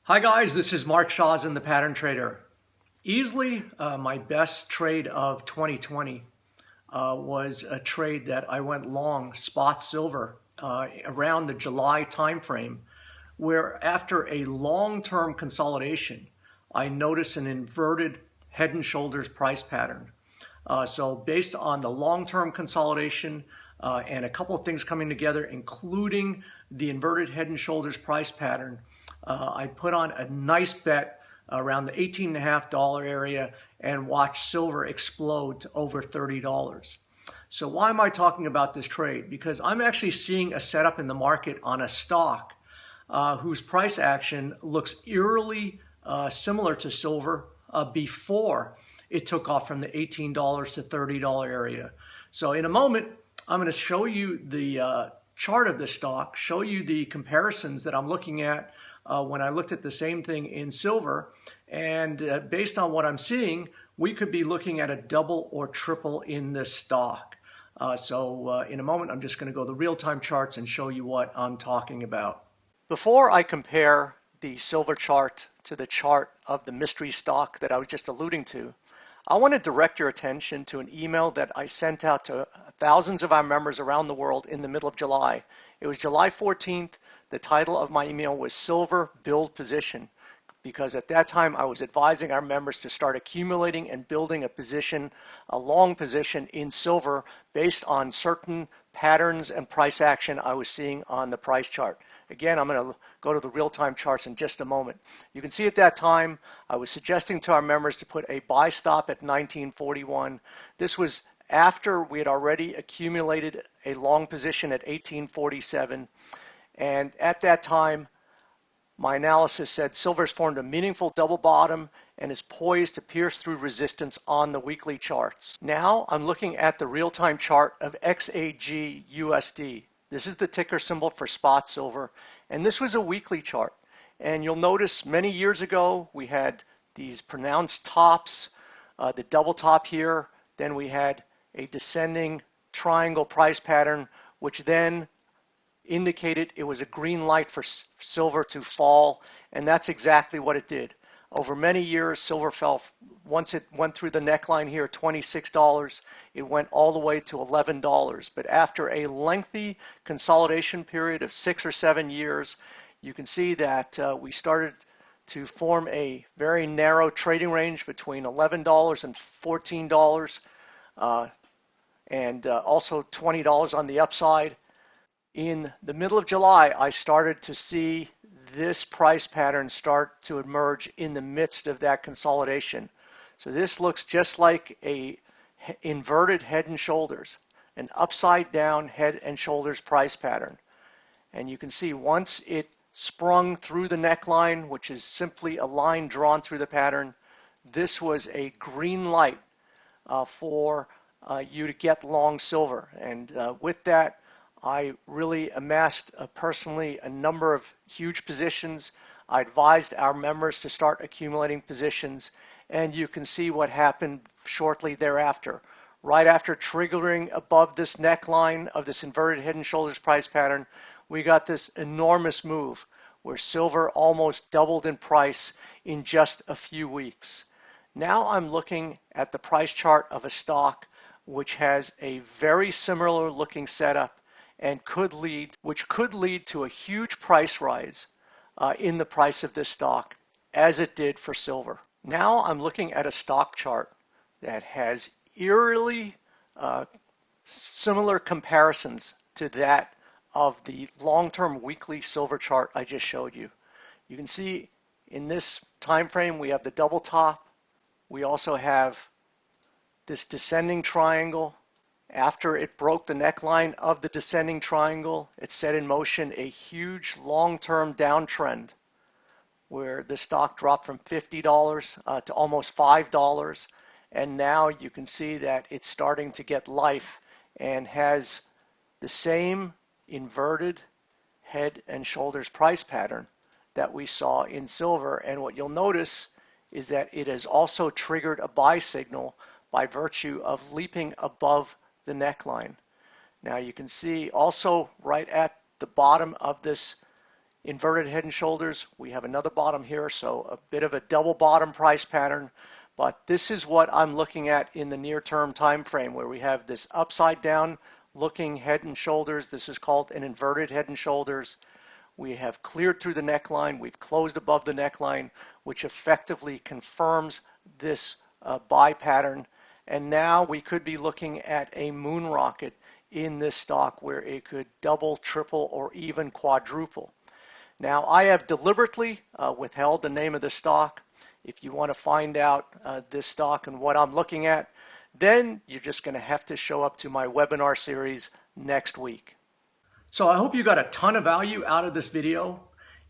Hi guys, this is Mark Shaw's in the Pattern Trader. Easily my best trade of 2020 was a trade that I went long spot silver around the July timeframe, where after a long-term consolidation, I noticed an inverted head and shoulders price pattern. So based on the long-term consolidation and a couple of things coming together, including the inverted head and shoulders price pattern, I put on a nice bet around the $18.50 area and watched silver explode to over $30. So why am I talking about this trade? Because I'm actually seeing a setup in the market on a stock whose price action looks eerily similar to silver before it took off from the $18 to $30 area. So in a moment, I'm going to show you the chart of the stock, show you the comparisons that I'm looking at when I looked at the same thing in silver. And based on what I'm seeing, we could be looking at a double or triple in this stock. So in a moment, I'm just going to go to the real-time charts and show you what I'm talking about. Before I compare the silver chart to the chart of the mystery stock that I was just alluding to, I want to direct your attention to an email that I sent out to thousands of our members around the world in the middle of July. It was July 14th. The title of my email was Silver Build Position, because at that time I was advising our members to start accumulating and building a position, a long position in silver based on certain patterns and price action I was seeing on the price chart. Again, I'm going to go to the real-time charts in just a moment. You can see at that time I was suggesting to our members to put a buy stop at 1941. This was after we had already accumulated a long position at 1847. And at that time, my analysis said silver's formed a meaningful double bottom and is poised to pierce through resistance on the weekly charts. Now I'm looking at the real-time chart of XAG-USD. This is the ticker symbol for spot silver, and this was a weekly chart. And you'll notice many years ago we had these pronounced tops, the double top here, then we had a descending triangle price pattern, which then indicated it was a green light for silver to fall, and that's exactly what it did. Over many years, silver fell. Once it went through the neckline here, $26, it went all the way to $11. But after a lengthy consolidation period of 6 or 7 years, you can see that we started to form a very narrow trading range between $11 and $14, and also $20 on the upside. In the middle of July, I started to see this price pattern start to emerge in the midst of that consolidation. So this looks just like a inverted head and shoulders, an upside down head and shoulders price pattern. And you can see once it sprung through the neckline, which is simply a line drawn through the pattern, this was a green light for you to get long silver. And with that, I really amassed personally a number of huge positions. I advised our members to start accumulating positions, and you can see what happened shortly thereafter. Right after triggering above this neckline of this inverted head and shoulders price pattern, we got this enormous move where silver almost doubled in price in just a few weeks. Now I'm looking at the price chart of a stock which has a very similar looking setup and which could lead to a huge price rise in the price of this stock, as it did for silver. Now I'm looking at a stock chart that has eerily similar comparisons to that of the long-term weekly silver chart I just showed you. You can see in this time frame we have the double top. We also have this descending triangle. After it broke the neckline of the descending triangle, it set in motion a huge long-term downtrend where the stock dropped from $50 to almost $5. And now you can see that it's starting to get life and has the same inverted head and shoulders price pattern that we saw in silver. And what you'll notice is that it has also triggered a buy signal by virtue of leaping above the neckline. Now you can see also right at the bottom of this inverted head and shoulders. We have another bottom here, so a bit of a double bottom price pattern. But this is what I'm looking at in the near term time frame, where we have this upside down looking head and shoulders. This is called an inverted head and shoulders. We have cleared through the neckline. We've closed above the neckline, which effectively confirms this buy pattern. And now we could be looking at a moon rocket in this stock where it could double, triple, or even quadruple. Now, I have deliberately withheld the name of the stock. If you want to find out this stock and what I'm looking at, then you're just going to have to show up to my webinar series next week. So I hope you got a ton of value out of this video.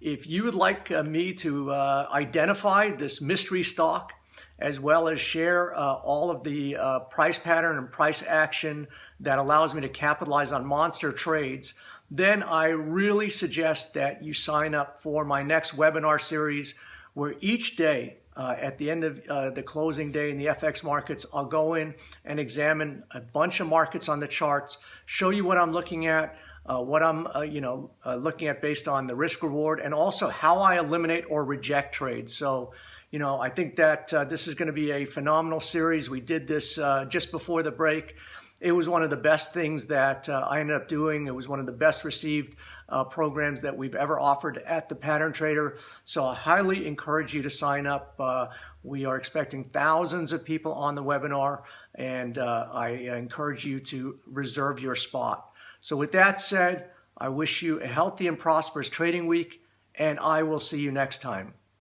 If you would like me to identify this mystery stock, as well as share all of the price pattern and price action that allows me to capitalize on monster trades, then I really suggest that you sign up for my next webinar series, where each day at the end of the closing day in the FX markets, I'll go in and examine a bunch of markets on the charts, show you what I'm looking at, what I'm looking at based on the risk reward, and also how I eliminate or reject trades. So, I think that this is going to be a phenomenal series. We did this just before the break. It was one of the best things that I ended up doing. It was one of the best received programs that we've ever offered at the Pattern Trader. So I highly encourage you to sign up. We are expecting thousands of people on the webinar, and I encourage you to reserve your spot. So with that said, I wish you a healthy and prosperous trading week, and I will see you next time.